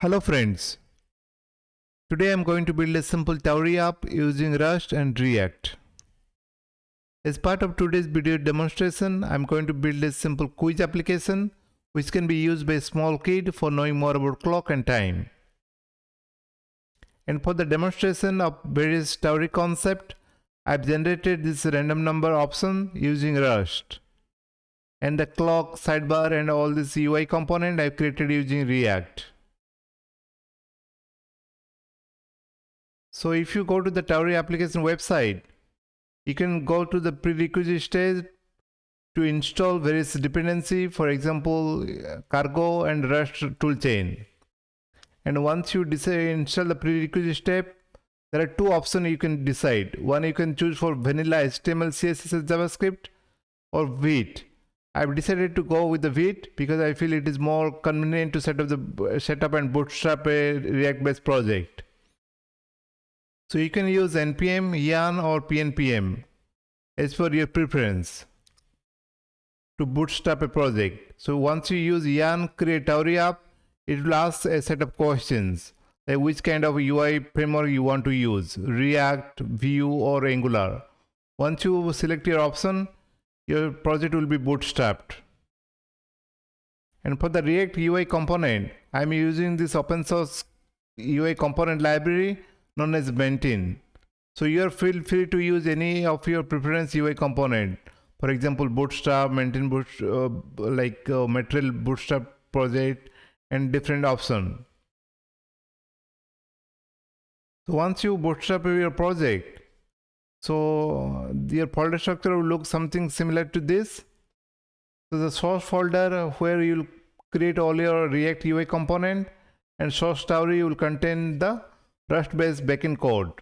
Hello friends, today I am going to build a simple Tauri app using Rust and React. As part of today's video demonstration, I am going to build a simple quiz application which can be used by a small kid for knowing more about clock and time. And for the demonstration of various Tauri concept, I have generated this random number option using Rust. And the clock, sidebar and all this UI component I have created using React. So if you go to the Tauri application website, you can go to the prerequisite stage to install various dependency, for example, cargo and Rust toolchain. And once you install the prerequisite step, there are two options you can decide. One, you can choose for vanilla HTML, CSS, JavaScript or Vite. I've decided to go with the Vite because I feel it is more convenient to set up and bootstrap a React-based project. So you can use npm, yarn or pnpm as per your preference to bootstrap a project. So once you use yarn create Tauri app, it will ask a set of questions like which kind of UI framework you want to use, React, Vue or Angular. Once you select your option, your project will be bootstrapped. And for the React UI component, I am using this open source UI component library known as Mantine. So you are feel free to use any of your preference UI component. For example, Bootstrap, Mantine Material Bootstrap project and different option. So once you bootstrap your project, so your folder structure will look something similar to this. So the source folder where you will create all your React UI component, and source Tauri will contain the Rust-based backend code.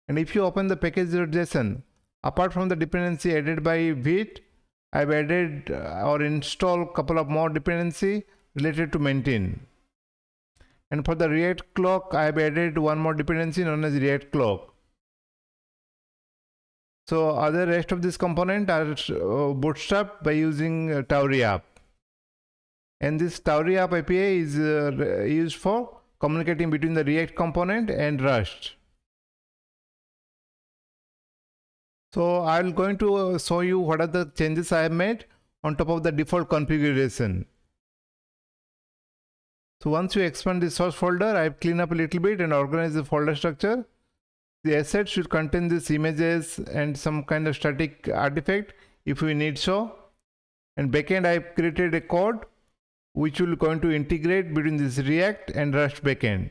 And if you open the package.json, apart from the dependency added by Vite, I've added or installed a couple of more dependency related to Mantine. And for the React clock, I've added one more dependency known as React clock. So other rest of this component are bootstrapped by using Tauri app. And this Tauri app API is used for communicating between the React component and Rust. So I'm going to show you what are the changes I have made on top of the default configuration. So once you expand the source folder, I've cleaned up a little bit and organized the folder structure. The asset should contain these images and some kind of static artifact if we need so. And backend, I've created a code which will going to integrate between this React and Rust backend.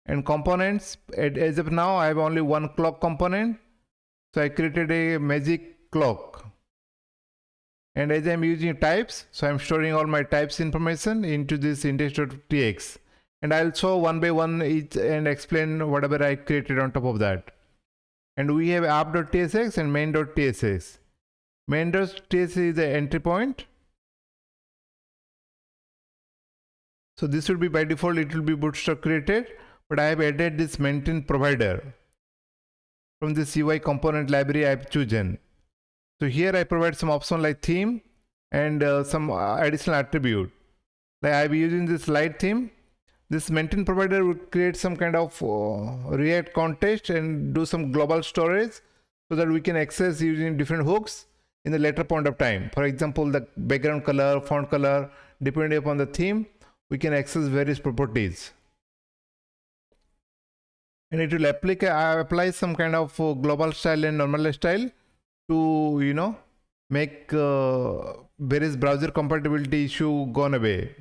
And components, as of now, I have only one clock component. So I created a magic clock. And as I'm using types, so I'm storing all my types information into this index.txt. And I'll show one by one each and explain whatever I created on top of that. And we have app.tsx and main.tsx. Main.tsx is the entry point. So this will be by default, it will be bootstrap created, but I have added this Mantine provider from this UI component library I have chosen. So here I provide some option like theme and some additional attribute. Like I am using this light theme. This Mantine provider will create some kind of React context and do some global storage so that we can access using different hooks in the later point of time. For example, the background color, font color, depending upon the theme, we can access various properties. And it will apply some kind of global style and normal style to, make various browser compatibility issue gone away.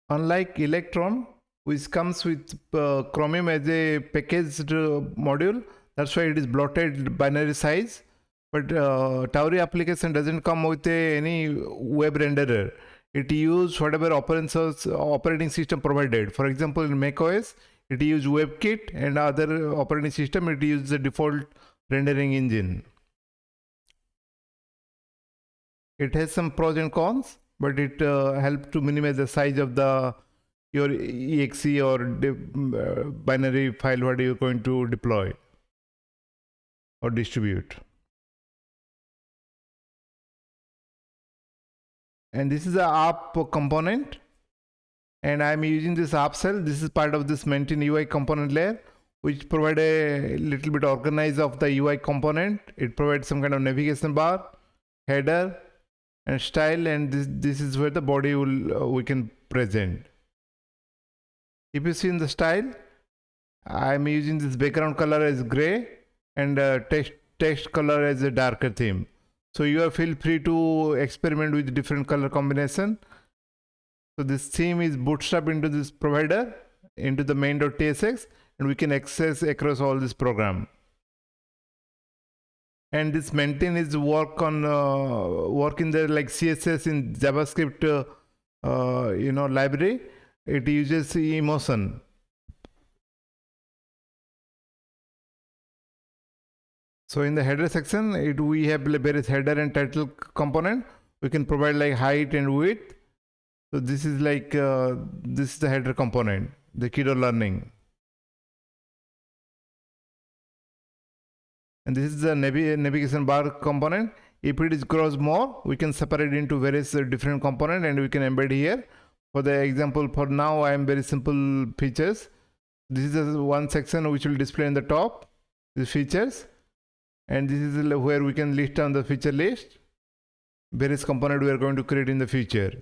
Unlike Electron, which comes with Chromium as a packaged module, that's why it is bloated binary size. But Tauri application doesn't come with any web renderer. It uses whatever operating system provided. For example, in macOS, it uses WebKit, and other operating system, it uses the default rendering engine. It has some pros and cons, but it helps to minimize the size of your exe or binary file what you're going to deploy or distribute. and this is the app component, and I'm using this app cell. This is part of this Mantine UI component layer, which provide a little bit organize of the UI component. It provides some kind of navigation bar, header, and style, and this is where the body will we can present. If you see in the style, I'm using this background color as gray and text color as a darker theme. So you feel free to experiment with different color combination. So this theme is bootstrapped into this provider, into the main.tsx, and we can access across all this program. And this Mantine is work in the like CSS in JavaScript library. It uses emotion. So in the header section, we have various header and title component. We can provide like height and width. So this is like this is the header component, the kiddo learning. And this is the navigation bar component. If it is grows more, we can separate into various different component and we can embed here. For the example, for now, I am very simple features. This is one section which will display in the top, the features. And this is where we can list down the feature list. Various component we are going to create in the future.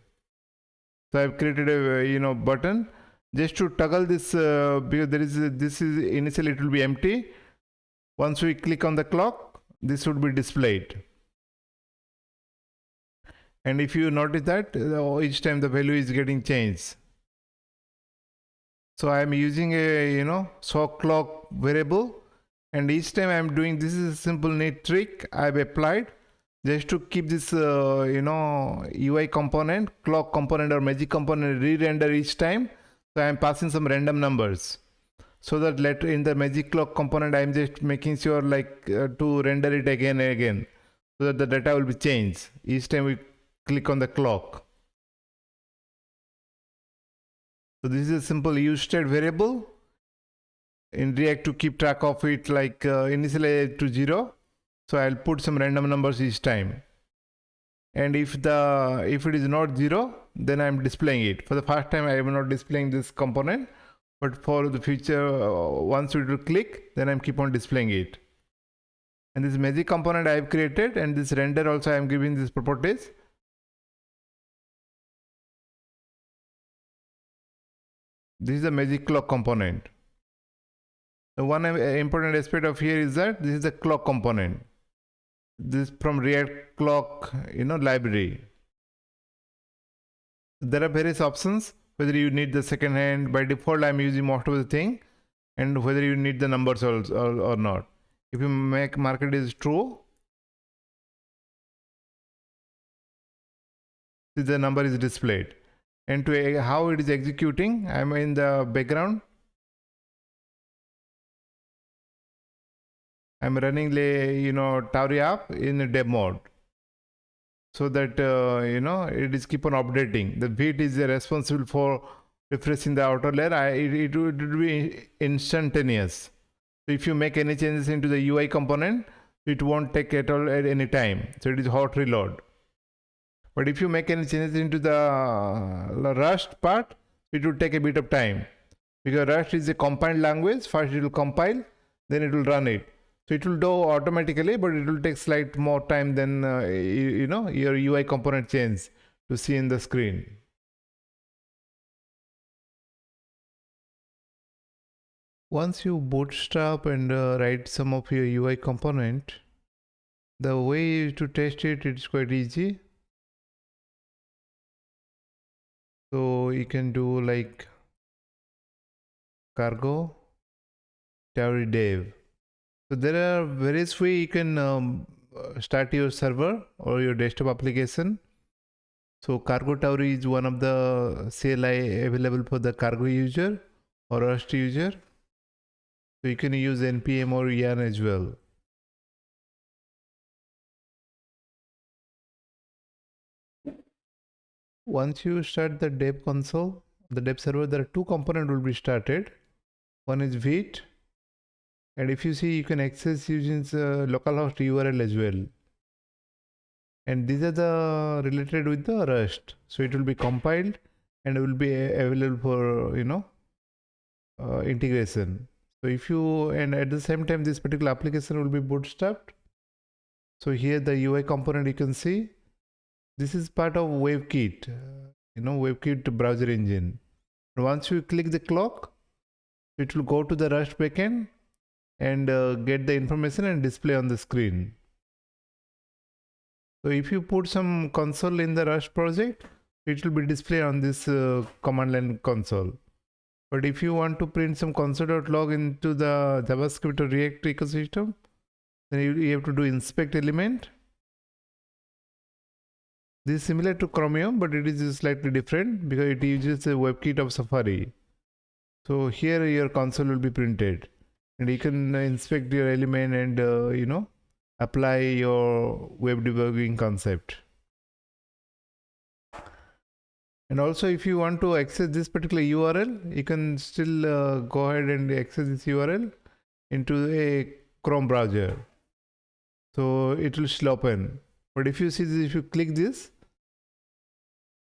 So I've created a button just to toggle this because this is initially it will be empty. Once we click on the clock, this would be displayed. And if you notice that each time the value is getting changed. So I am using a show clock variable, and each time I am doing this is a simple neat trick I've applied just to keep this UI component, clock component or magic component re-render each time. So I am passing some random numbers. So that later in the magic clock component, I'm just making sure like to render it again and again, so that the data will be changed each time we click on the clock. So this is a simple useState variable in React to keep track of it, like initialize to 0. So I'll put some random numbers each time. And if it is not 0, then I'm displaying it. For the first time, I am not displaying this component. But for the future, once we do click, then I'm keep on displaying it. And this magic component I have created, and this render also I am giving these properties. This is the magic clock component. The one important aspect of here is that this is the clock component. This from React clock library. There are various options. Whether you need the second hand, by default I'm using most of the thing, and whether you need the numbers or not. If you mark it is true, the number is displayed. And to how it is executing, I'm in the background. I'm running the Tauri app in dev mode, so that it is keep on updating. The bit is responsible for refreshing the outer layer. It would be instantaneous. So if you make any changes into the UI component, it won't take at all at any time. So it is hot reload. But if you make any changes into the Rust part, it will take a bit of time, because Rust is a compiled language. First it will compile, then it will run it. So it will do automatically, but it will take slight more time than your UI component change to see in the screen. Once you bootstrap and write some of your UI component, the way to test it, it's quite easy. So you can do like cargo Tauri dev. So there are various ways you can start your server or your desktop application. So Cargo Tauri is one of the CLI available for the Cargo user or Rust user. So you can use npm or yarn as well. Once you start the dev console, the dev server, there are two components will be started. One is Vite, and if you see, you can access using localhost URL as well. and these are the related with the Rust. So it will be compiled and it will be available for integration. So if you, and at the same time this particular application will be bootstrapped. So here the UI component you can see, this is part of WebKit, WebKit browser engine. Once you click the clock, it will go to the Rust backend and get the information and display on the screen. So if you put some console in the Rust project, it will be displayed on this command line console. But if you want to print some console.log into the JavaScript or React ecosystem, then you have to do inspect element. This is similar to Chromium, but it is slightly different because it uses the WebKit of Safari. So here your console will be printed, and you can inspect your element and apply your web debugging concept. And also, if you want to access this particular URL, you can still go ahead and access this URL into a Chrome browser. So it will still open. But if you see this, if you click this,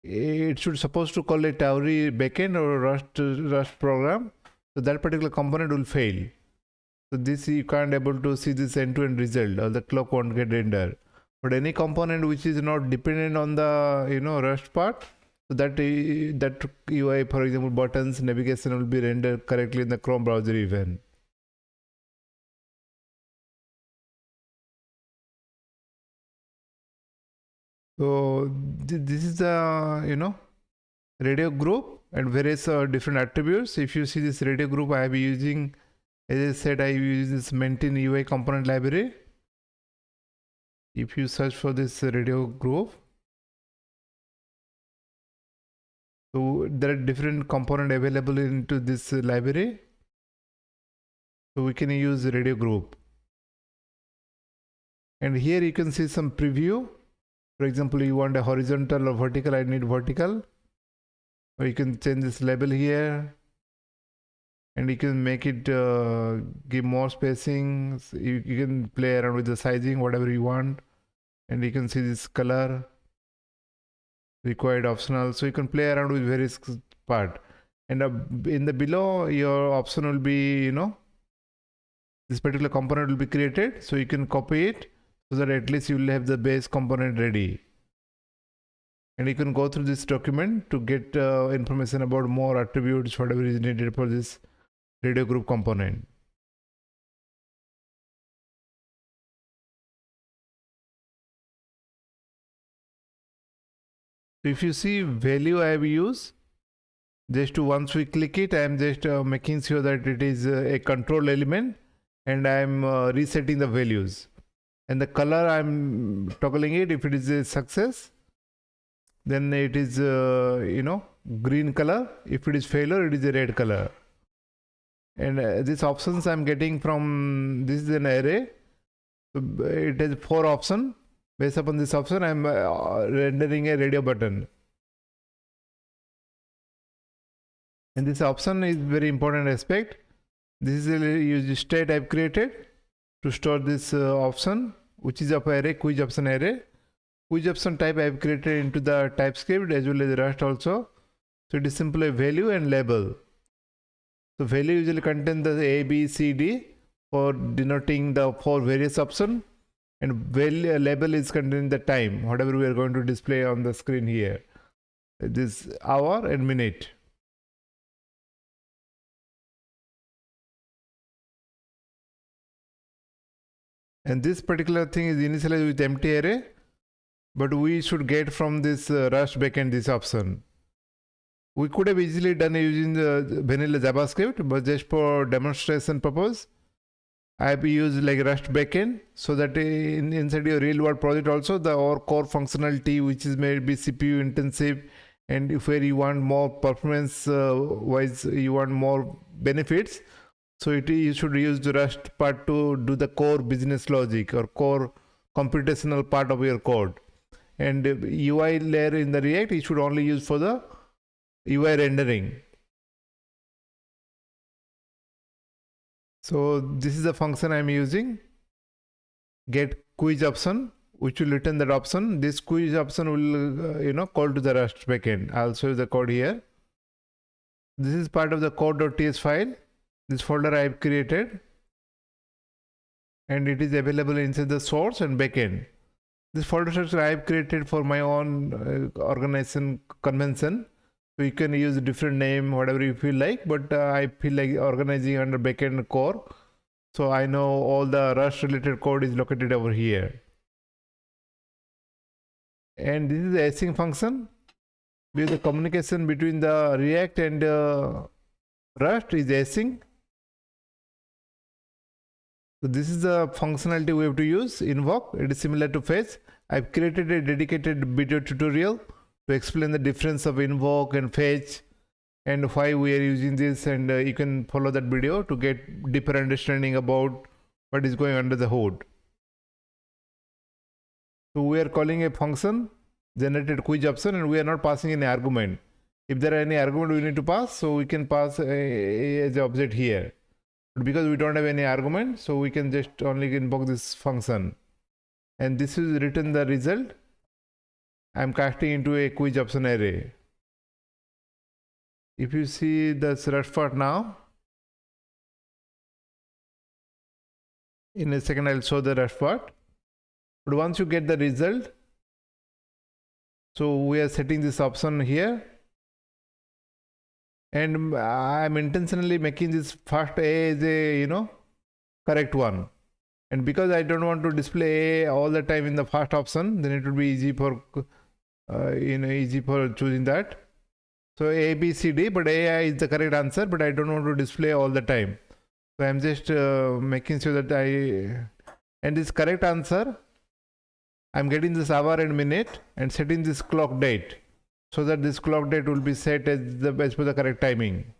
it should supposed to call a Tauri backend or Rust program. So that particular component will fail. So this you can't able to see this end-to-end result, or the clock won't get rendered. But any component which is not dependent on the Rust part, so that UI, for example, buttons, navigation will be rendered correctly in the Chrome browser even. So this is the radio group and various different attributes. If you see this radio group, I am using, as I said, I use this Mantine UI component library. If you search for this radio group, so there are different components available into this library. So we can use radio group. And here you can see some preview. For example, you want a horizontal or vertical, I need vertical. Or you can change this label here. And you can make it give more spacing. So you can play around with the sizing, whatever you want. And you can see this color, required optional. So you can play around with various part. And in the below, your option will be, this particular component will be created. So you can copy it so that at least you will have the base component ready. And you can go through this document to get information about more attributes, whatever is needed for this radio group component. So if you see value I have used, just to once we click it, I am just making sure that it is a control element, and I am resetting the values. And the color I am toggling it. If it is a success, then it is green color. If it is failure, it is a red color. And these options I am getting from, this is an array. So it has 4 options. Based upon this option, I am rendering a radio button. And this option is very important aspect. This is a state I have created to store this option, which is of array, quiz option array. Quiz option type I have created into the TypeScript as well as Rust also. So it is simply a value and label. So value usually contains the A, B, C, D for denoting the 4 various options. And value label is containing the time, whatever we are going to display on the screen here. This hour and minute. And this particular thing is initialized with empty array, but we should get from this Rust backend this option. We could have easily done using the vanilla JavaScript, but just for demonstration purpose, I have used like Rust backend, so that inside your real world project also our core functionality, which is maybe CPU intensive, and if where you want more performance wise, you want more benefits, so you should use the Rust part to do the core business logic or core computational part of your code. And UI layer in the React, you should only use for the UI rendering. So this is the function I am using, get quiz option, which will return that option. This quiz option will call to the Rust backend. I'll show you the code here. This is part of the code.ts file. This folder I have created, and it is available inside the source and backend. This folder structure I have created for my own organization convention. So you can use a different name, whatever you feel like, but I feel like organizing under backend core. So I know all the Rust related code is located over here. And this is the async function, where the communication between the React and Rust is async. So this is the functionality we have to use, invoke. It is similar to fetch. I've created a dedicated video tutorial to explain the difference of invoke and fetch and why we are using this, and you can follow that video to get deeper understanding about what is going under the hood. So we are calling a function generated quiz option, and we are not passing any argument. If there are any argument we need to pass, so we can pass as an object here. But because we don't have any argument, so we can just only invoke this function. And this is written the result. I'm casting into a quiz option array. If you see this Rust part now, in a second I'll show the Rust part. But once you get the result, so we are setting this option here. And I'm intentionally making this first A as a correct one, and because I don't want to display A all the time in the first option, then it will be easy for choosing that. So A, B, C, D, but A is the correct answer, but I don't want to display all the time. So I'm just making sure that and this correct answer, I'm getting this hour and minute and setting this clock date, so that this clock date will be set as per the correct timing.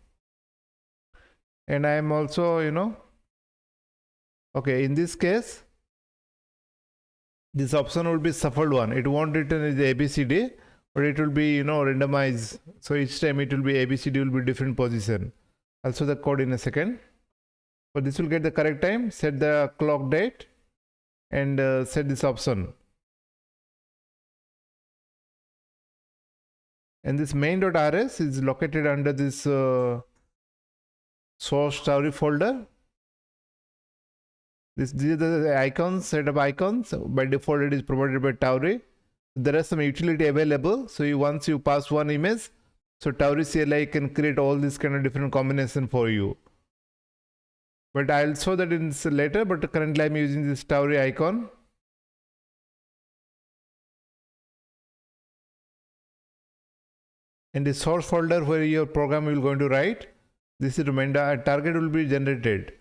And I am also, okay, in this case, this option will be shuffled one. It won't return as ABCD, but it will be, randomized. So each time it will be ABCD will be different position. I'll show the code in a second. But this will get the correct time, set the clock date, and set this option. And this main.rs is located under this source Tauri folder. These are the icons, set of icons. By default, it is provided by Tauri. There are some utility available. So once you pass one image, so Tauri CLI can create all these kind of different combination for you. But I'll show that in this later. But currently, I'm using this Tauri icon. In the source folder where your program will going to write, this is a target will be generated.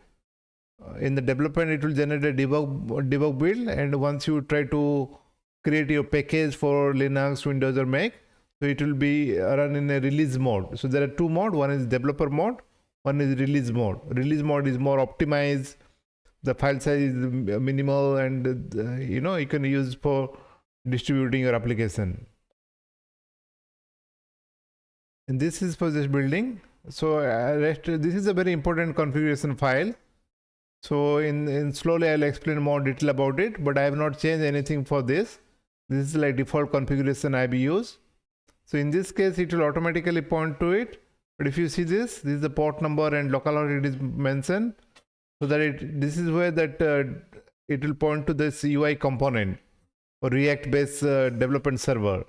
In the development, it will generate a debug build, and once you try to create your package for Linux, Windows or Mac, so it will be run in a release mode. So there are two modes. One is developer mode, one is release mode. Release mode is more optimized. The file size is minimal, and you can use for distributing your application. And this is for just building. So this is a very important configuration file. So in slowly I'll explain more detail about it, but I have not changed anything for this. This is like default configuration I use. So in this case, it will automatically point to it. But if you see this is the port number and localhost it is mentioned, so that this is where that it will point to this UI component or React based development server.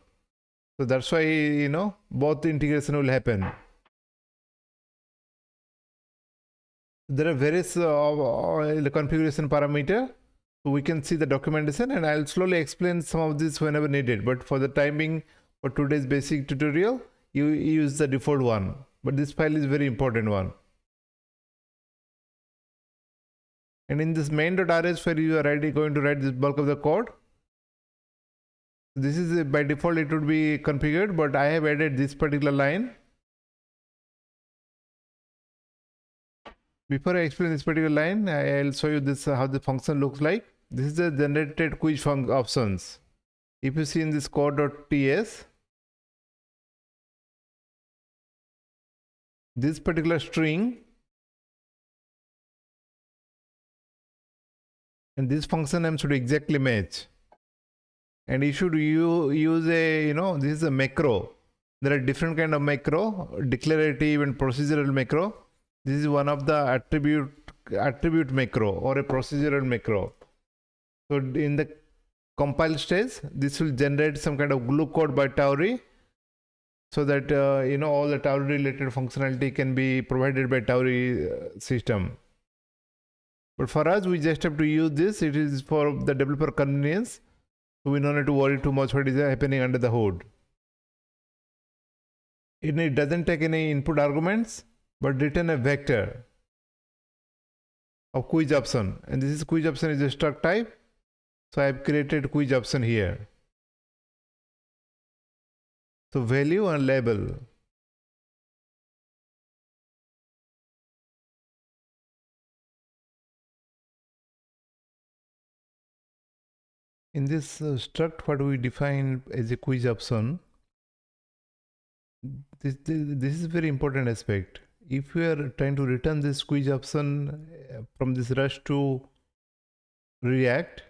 So that's why both integration will happen. There are various configuration parameter, so we can see the documentation, and I'll slowly explain some of this whenever needed. But for the time being, for today's basic tutorial, you use the default one. But this file is very important one. And in this main.rs where you are going to write this bulk of the code, this is by default it would be configured, but I have added this particular line. Before I explain this particular line, I'll show you this how the function looks like. This is the generated quiz options. If you see in this code.ts, this particular string and this function name should exactly match. And you should use a, this is a macro. There are different kind of macro, declarative and procedural macro. This is one of the attribute macro or a procedural macro. So in the compile stage, this will generate some kind of glue code by Tauri, so that all the Tauri related functionality can be provided by Tauri system. But for us, we just have to use this. It is for the developer convenience. So we don't need to worry too much what is happening under the hood. It doesn't take any input arguments, but return a vector of quiz option. And this is quiz option is a struct type. So I have created quiz option here. So value and label. In this struct, what we define as a quiz option, this is a very important aspect. If we are trying to return this quiz option from this Rust to React,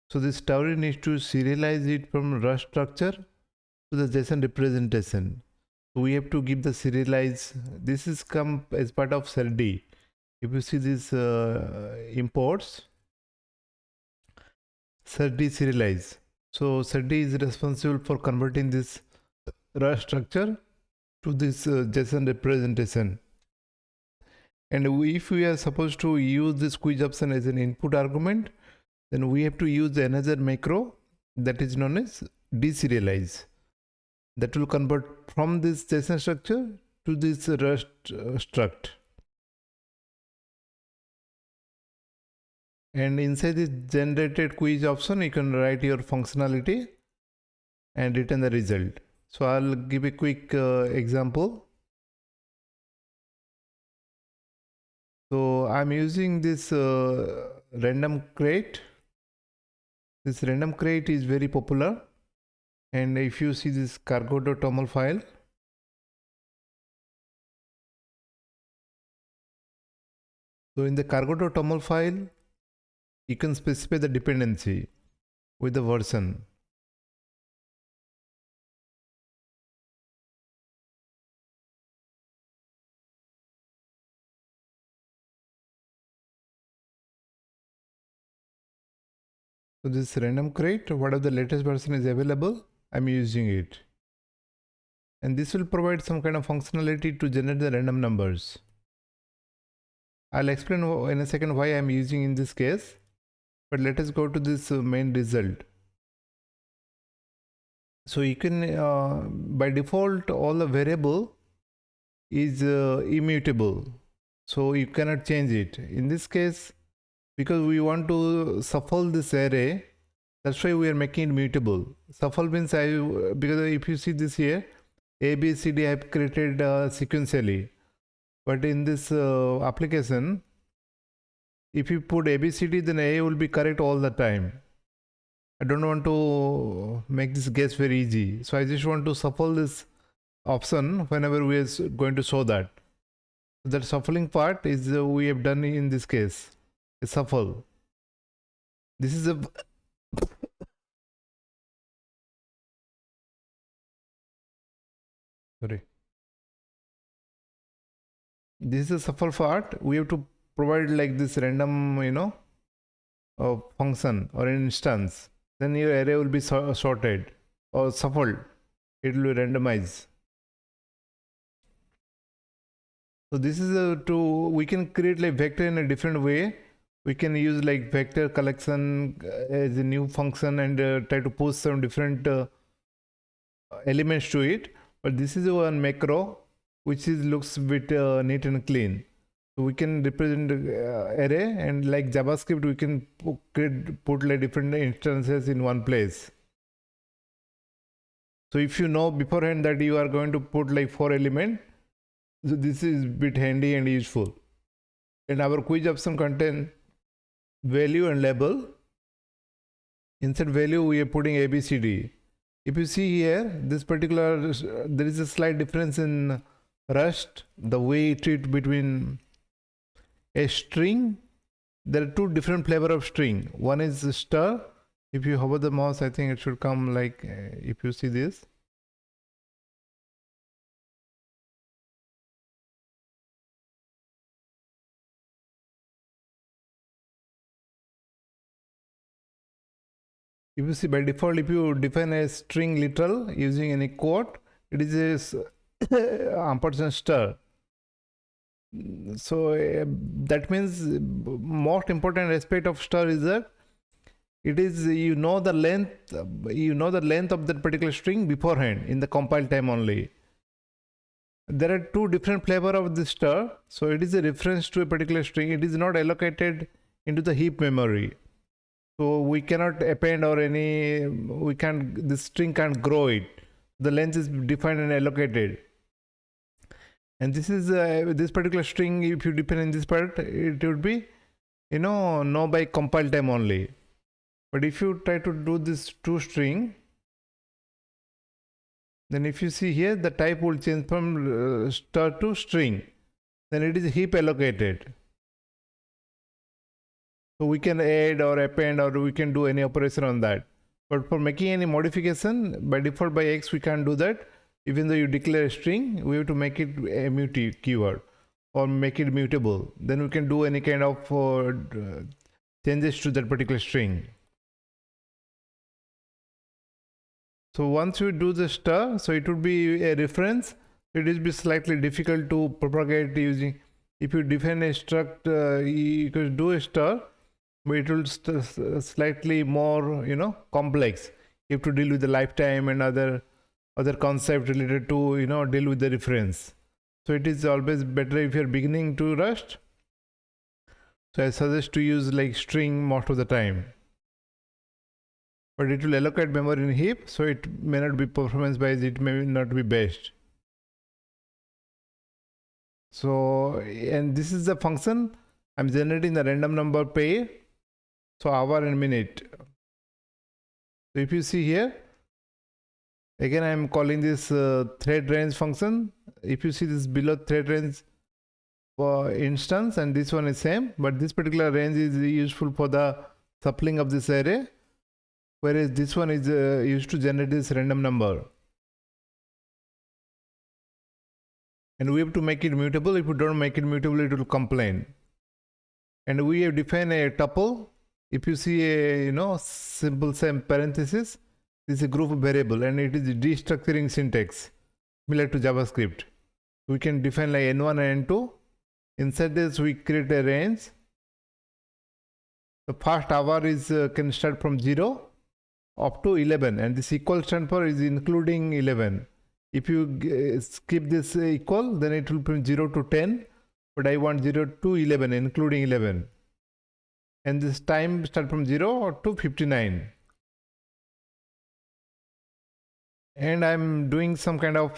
so this Tauri needs to serialize it from Rust structure to the JSON representation. So we have to give the serialize. This is come as part of SERD. If you see these imports, SERD serialize. So SERD is responsible for converting this Rust structure to this JSON representation. And if we are supposed to use this quiz option as an input argument, then we have to use another macro that is known as deserialize. That will convert from this JSON structure to this Rust struct. And inside this generated quiz option, you can write your functionality and return the result. So I'll give a quick example. So I'm using this random crate. This random crate is very popular. And if you see this cargo.toml file, so in the cargo.toml file, you can specify the dependency with the version. So this random crate, whatever the latest version is available, I'm using it. And this will provide some kind of functionality to generate the random numbers. I'll explain in a second why I'm using in this case. But let us go to this main result. So you can, by default, all the variable is immutable. So you cannot change it. In this case, because we want to shuffle this array, that's why we are making it mutable. Shuffle means because if you see this here, A, B, C, D I have created sequentially. But in this application, if you put A, B, C, D, then A will be correct all the time. I don't want to make this guess very easy. So I just want to shuffle this option whenever we are going to show that. So that shuffling part is we have done in this case. A shuffle. This is a sorry. This is a shuffle part. We have to provide like this random, function or an instance. Then your array will be sorted or shuffled. It will be randomized. So this is we can create like vector in a different way. We can use like vector collection as a new function and try to push some different elements to it. But this is one macro which looks a bit neat and clean. So we can represent array, and like JavaScript we can put like different instances in one place. So if you know beforehand that you are going to put like 4 elements, so this is a bit handy and useful. And our quiz option contain value and label. Inside value we are putting ABCD. If you see here, this particular there is a slight difference in Rust, the way you treat between a string. There are two different flavor of string. One is star If you hover the mouse, I think it should come like if you see this. If you see, by default, if you define a string literal using any quote, it is a ampersand star. So that means most important aspect of star is that it is you know the length of that particular string beforehand in the compile time only. There are two different flavor of this star. So it is a reference to a particular string. It is not allocated into the heap memory. So we cannot append or this string can't grow it. The length is defined and allocated. And this is this particular string, if you define in this part, it would be, know by compile time only. But if you try to do this toString, then if you see here, the type will change from star to string. Then it is heap allocated. So we can add or append or we can do any operation on that. But for making any modification, by default by X, we can't do that. Even though you declare a string, we have to make it a mute keyword or make it mutable. Then we can do any kind of changes to that particular string. So once you do the star, so it would be a reference. It will be slightly difficult to propagate using. If you define a struct, you can do a star, but it will slightly more, complex. You have to deal with the lifetime and other concept related to, deal with the reference. So it is always better if you're beginning to Rust. So I suggest to use like string most of the time. But it will allocate memory in heap, so it may not be performance wise, it may not be best. So, and this is the function I'm generating the random number pair. So hour and minute. So if you see here, again I am calling this thread range function. If you see this below thread range for instance, and this one is same, but this particular range is useful for the suppling of this array, whereas this one is used to generate this random number. And we have to make it mutable. If you don't make it mutable, it will complain. And we have defined a tuple. If you see a simple same parenthesis, this is a group variable and it is destructuring syntax similar to JavaScript. We can define like n1 and n2. Inside this we create a range. The first hour is can start from 0 up to 11, and this equal stand for is including 11. If you skip this equal, then it will be 0 to 10, but I want 0 to 11 including 11. And this time start from 0 to 59. And I'm doing some kind of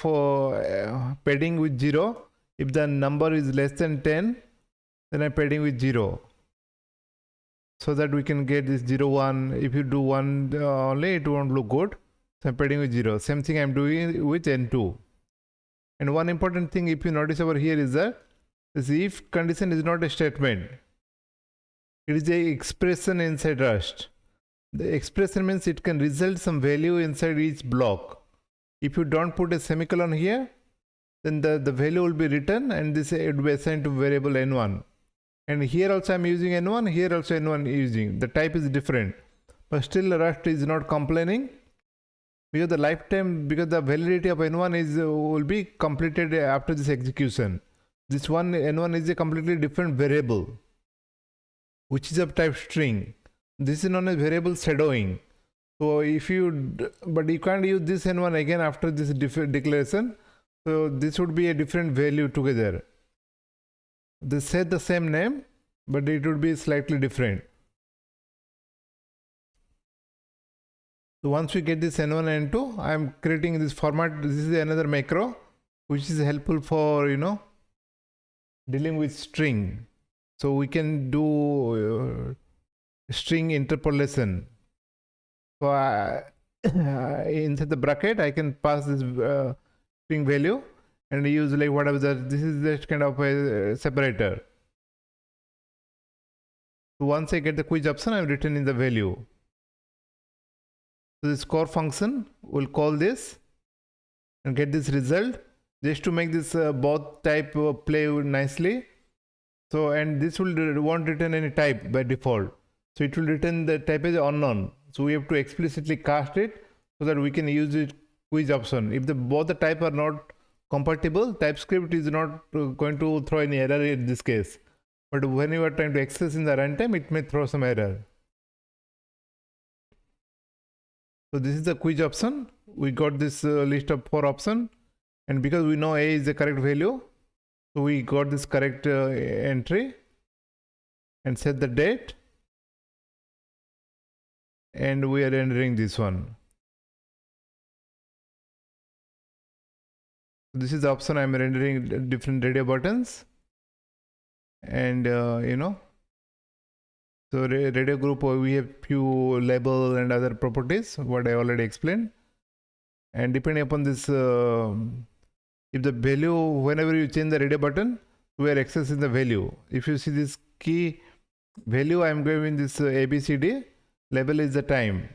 padding with 0. If the number is less than 10, then I'm padding with 0. So that we can get this 0, 1. If you do 1 only, it won't look good. So I'm padding with 0. Same thing I'm doing with n2. And one important thing, if you notice over here, is that this if condition is not a statement. It is a expression inside Rust. The expression means it can result some value inside each block. If you don't put a semicolon here, then the value will be written and this it will be assigned to variable n1. And here also I'm using n1, here also n1 using. The type is different. But still Rust is not complaining because the lifetime, because the validity of n1 will be completed after this execution. This one n1 is a completely different variable, which is of type string. This is known as variable shadowing. So if but you can't use this n1 again after this declaration. So this would be a different value together. They say the same name, but it would be slightly different. So once we get this n1 and n2, I am creating this format. This is another macro, which is helpful for dealing with string. So we can do string interpolation. So inside the bracket, I can pass this string value and use like whatever this is just kind of a separator. So once I get the quiz option, I'm returning the value. So this core function will call this and get this result, just to make this both type play nicely. So, and this won't return any type by default. So it will return the type as unknown. So we have to explicitly cast it so that we can use it quiz option. If both the type are not compatible, TypeScript is not going to throw any error in this case. But when you are trying to access in the runtime, it may throw some error. So this is the quiz option. We got this list of 4 options, and because we know A is the correct value, so we got this correct entry and set the date, and we are rendering this one. This is the option I'm rendering different radio buttons, and so radio group, we have few label and other properties what I already explained, and depending upon this if the value, whenever you change the radio button, we are accessing the value. If you see this key value, I am giving this ABCD, label is the time.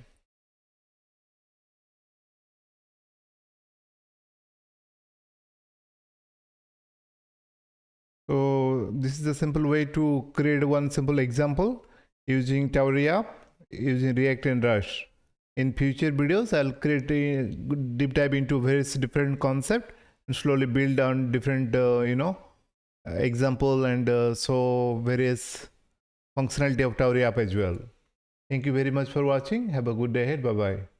So this is a simple way to create one simple example using Tauri app, using React and Rush. In future videos, I'll create a deep dive into various different concepts and slowly build on different example and so various functionality of Tauri app as well. Thank you very much for watching. Have a good day ahead. Bye bye.